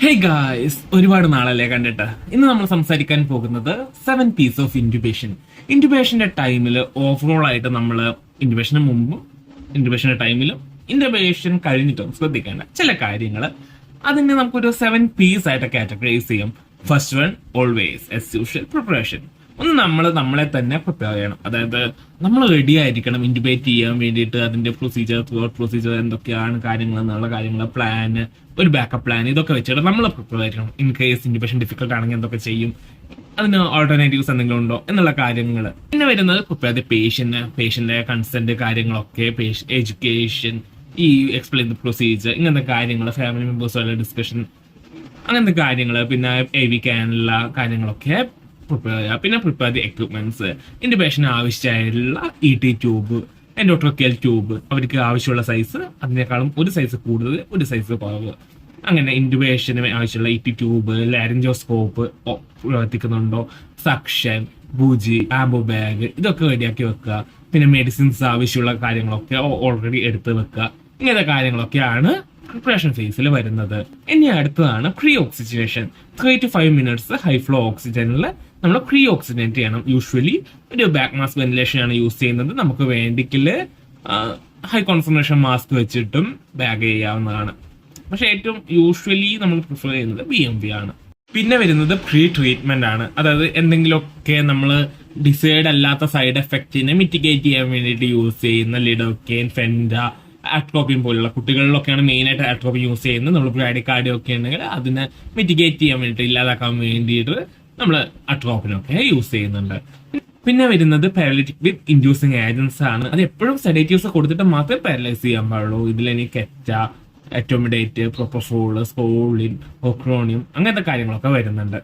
Hey guys, ഒരുപാട് നാളല്ലേ കണ്ടിട്ട്. ഇന്ന് നമ്മൾ സംസാരിക്കാൻ പോകുന്നത് 7 പീസ് ഓഫ് ഇൻക്യുബേഷൻ. ഇൻക്യുബേഷന്റെ ടൈമിൽ ഓവറോൾ ആയിട്ട് നമ്മൾ ഇൻക്യുബേഷന് മുമ്പും ഇൻക്യുബേഷന്റെ ടൈമിലും ഇൻക്യുബേഷൻ കഴിഞ്ഞിട്ടും ശ്രദ്ധിക്കേണ്ട ചില കാര്യങ്ങൾ അതിനെ നമുക്കൊരു 7 പീസ് ആയിട്ട് കാറ്റഗറൈസ് ചെയ്യും. First one, always S usual preparation. ഒന്ന് നമ്മളെ തന്നെ പ്രിപ്പയർ ചെയ്യണം. അതായത് നമ്മൾ റെഡി ആയിരിക്കണം ഇൻറ്റുബേറ്റ് ചെയ്യാൻ വേണ്ടിയിട്ട്. അതിന്റെ പ്രൊസീജിയർ, പ്രൊസീജിയർ എന്തൊക്കെയാണ് കാര്യങ്ങൾ എന്നുള്ള കാര്യങ്ങൾ, പ്ലാന്, ഒരു ബാക്കപ്പ് പ്ലാൻ, ഇതൊക്കെ വെച്ചിട്ട് നമ്മൾ പ്രിപ്പയർ ആയിരിക്കണം. ഇൻ കേസ് ഇൻറ്റുബേഷൻ ഡിഫിക്കൽട്ട് ആണെങ്കിൽ എന്തൊക്കെ ചെയ്യും, അതിന് ഓൾട്ടർനേറ്റീവ്സ് എന്തെങ്കിലും ഉണ്ടോ എന്നുള്ള കാര്യങ്ങൾ. പിന്നെ വരുന്നത് പ്രിപ്പയർ ദ പേഷ്യന്റെ കൺസെന്റ് കാര്യങ്ങളൊക്കെ, എഡ്യൂക്കേഷൻ, ഈ എക്സ്പ്ലെയിൻ ദ പ്രൊസീജിയർ, ഇങ്ങനത്തെ കാര്യങ്ങൾ, ഫാമിലി മെമ്പേഴ്സുമായുള്ള ഡിസ്കഷൻ, അങ്ങനത്തെ കാര്യങ്ങൾ, പിന്നെ എവിക്കാനുള്ള കാര്യങ്ങളൊക്കെ പ്രിപ്പയർ ചെയ്യുക. പിന്നെ പ്രിപ്പയർ ദി എക്വിപ്മെന്റ്സ്, ഇൻറ്റുബേഷന് ആവശ്യമായിട്ടുള്ള ET ട്യൂബ്, എൻഡോട്രോക്കിയൽ ട്യൂബ്, അവർക്ക് ആവശ്യമുള്ള സൈസ്, അതിനേക്കാളും ഒരു സൈസ് കൂടുതൽ, ഒരു സൈസ് കുറവ്. അങ്ങനെ ഇൻറ്റുബേഷന് ആവശ്യമുള്ള ET ട്യൂബ്, ലാരിഞ്ചോസ്കോപ്പ് പ്രവർത്തിക്കുന്നുണ്ടോ, സക്ഷൻ, ബൂജി, ആംബോ ബാഗ്, ഇതൊക്കെ റെഡിയാക്കി വെക്കുക. പിന്നെ മെഡിസിൻസ് ആവശ്യമുള്ള കാര്യങ്ങളൊക്കെ ഓൾറെഡി എടുത്ത് വെക്കുക. ഇങ്ങനത്തെ കാര്യങ്ങളൊക്കെയാണ് പ്രിപ്പറേഷൻ ഫേസിൽ വരുന്നത്. ഇനി അടുത്തതാണ് pre oxygenation. 3 to 5 minutes high flow ഓക്സിജനിൽ നമ്മൾ പ്രീ ഓക്സിജനേറ്റ് ചെയ്യണം. യൂഷ്വലി ഒരു ബാക്ക് മാസ്ക് വെന്റിലേഷൻ ആണ് യൂസ് ചെയ്യുന്നത്. നമുക്ക് വേണ്ടിക്കില് ഹൈ കോൺസെൻട്രേഷൻ മാസ്ക് വെച്ചിട്ടും ബാഗ് ചെയ്യാവുന്നതാണ്. പക്ഷെ ഏറ്റവും യൂഷ്വലി നമ്മൾ പ്രിഫർ ചെയ്യുന്നത് BMV ആണ്. പിന്നെ വരുന്നത് പ്രീ ട്രീറ്റ്മെന്റ് ആണ്. അതായത് എന്തെങ്കിലുമൊക്കെ നമ്മൾ ഡിസൈഡ് അല്ലാത്ത സൈഡ് എഫക്റ്റിനെ മിറ്റിഗേറ്റ് ചെയ്യാൻ വേണ്ടിയിട്ട് യൂസ് ചെയ്യുന്ന ലിഡോക്കെയിൻ, ഫെൻഡ, ആട്രോപ്പിൻ പോലുള്ള, കുട്ടികളിലൊക്കെയാണ് മെയിൻ ആയിട്ട് ആട്രോപ്പിൻ യൂസ് ചെയ്യുന്നത്. നമ്മൾ ബ്രാഡിക്കാർഡിയ ഒക്കെ ഉണ്ടെങ്കിൽ അതിനെ മിറ്റിഗേറ്റ് ചെയ്യാൻ വേണ്ടിയിട്ട്, ഇല്ലാതാക്കാൻ വേണ്ടിയിട്ട് നമ്മൾ അട്രോപ്പിനൊക്കെ യൂസ് ചെയ്യുന്നുണ്ട്. പിന്നെ വരുന്നത് പാരലിറ്റിക് വിത്ത് ഇൻഡ്യൂസിങ് ഏജൻസ് ആണ്. അത് എപ്പോഴും സെഡേറ്റീവ്സ് കൊടുത്തിട്ട് മാത്രമേ പാരലൈസ് ചെയ്യാൻ പാടുള്ളൂ. ഇതിലെനി കെറ്റ, അറ്റോമിഡേറ്റ്, പ്രൊപ്പഫോള്, സ്കോളിൻ, ഒക്രോണിയം, അങ്ങനത്തെ കാര്യങ്ങളൊക്കെ വരുന്നുണ്ട്.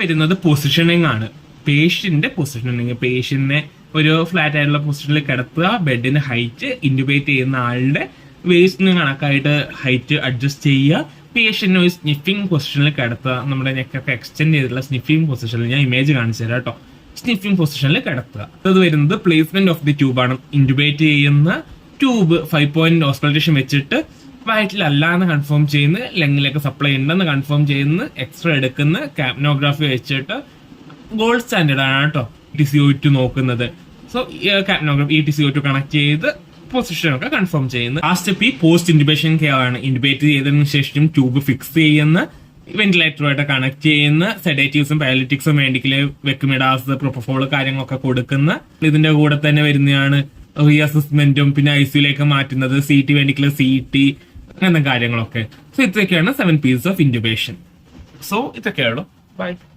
വരുന്നത് പൊസിഷനിങ് ആണ്. പേഷ്യന്റിന്റെ പൊസിഷനിങ്, പേഷ്യന്റിനെ ഒരു ഫ്ലാറ്റ് ആയിട്ടുള്ള പൊസിഷനിൽ കിടത്തുക, ബെഡിന് ഹൈറ്റ്, ഇൻറ്റുബേറ്റ് ചെയ്യുന്ന ആളുടെ വേസ്റ്റിന് കണക്കായിട്ട് ഹൈറ്റ് അഡ്ജസ്റ്റ് ചെയ്യുക, പേഷ്യന്റിന് ഒരു സ്നിഫിംഗ് പൊസിഷനിൽ കിടത്തുക. നമ്മുടെ നെക്കൊക്കെ എക്സ്റ്റെൻഡ് ചെയ്തിട്ടുള്ള സ്നിഫിംഗ് പൊസിഷനിൽ, ഞാൻ ഇമേജ് കാണിച്ചു തരാം കേട്ടോ, സ്നിഫിംഗ് പൊസിഷനിൽ കിടത്തുക. അത് വരുന്നത് പ്ലേസ്മെന്റ് ഓഫ് ദി ട്യൂബാണ്. ഇൻറ്റുബേറ്റ് ചെയ്യുന്ന ട്യൂബ് 5 point ഓസ്പൾട്ടേഷൻ വെച്ചിട്ട് വയറ്റിലല്ലാന്ന് കൺഫേം ചെയ്യുന്ന, ലെങ്ങിലേക്ക് സപ്ലൈ ഉണ്ടെന്ന് കൺഫേം ചെയ്യുന്ന, എക്സ്റേ എടുക്കുന്ന, കാപ്നോഗ്രാഫി വെച്ചിട്ട് ഗോൾഡ് സ്റ്റാൻഡേർഡ് ആണ് കേട്ടോ ETCO2 നോക്കുന്നത്. സോ കാപ്നോഗ്രാഫി ETCO2 കണക്ട് ചെയ്ത് പൊസിഷൻ ഒക്കെ കൺഫേം ചെയ്യുന്നത്. ആ സ്റ്റെപ്പ് ഈ പോസ്റ്റ് ഇൻറ്റുബേഷൻ കെയർ ആണ്. ഇൻറ്റുബേറ്റ് ചെയ്തതിനു ശേഷം ട്യൂബ് ഫിക്സ് ചെയ്യുന്ന, വെന്റിലേറ്ററുമായിട്ട് കണക്ട് ചെയ്യുന്ന, സെഡേറ്റീവ്സും പാരലിറ്റിക്സും വേണ്ടിക്കില് വെക്കുമിഡാസ്, പ്രൊപ്പഫോള് കാര്യങ്ങളൊക്കെ കൊടുക്കുന്ന. ഇതിന്റെ കൂടെ തന്നെ വരുന്നതാണ് റീഅസസ്മെന്റും, പിന്നെ ICUലേക്ക് മാറ്റുന്നത്, CT വേണ്ടിക്കുള്ള CT, അങ്ങനത്തെ കാര്യങ്ങളൊക്കെ. സോ ഇതൊക്കെയാണ് 7 pieces ഓഫ് ഇൻറ്റുബേഷൻ. സോ ഇതൊക്കെയുള്ളൂ. ബൈ.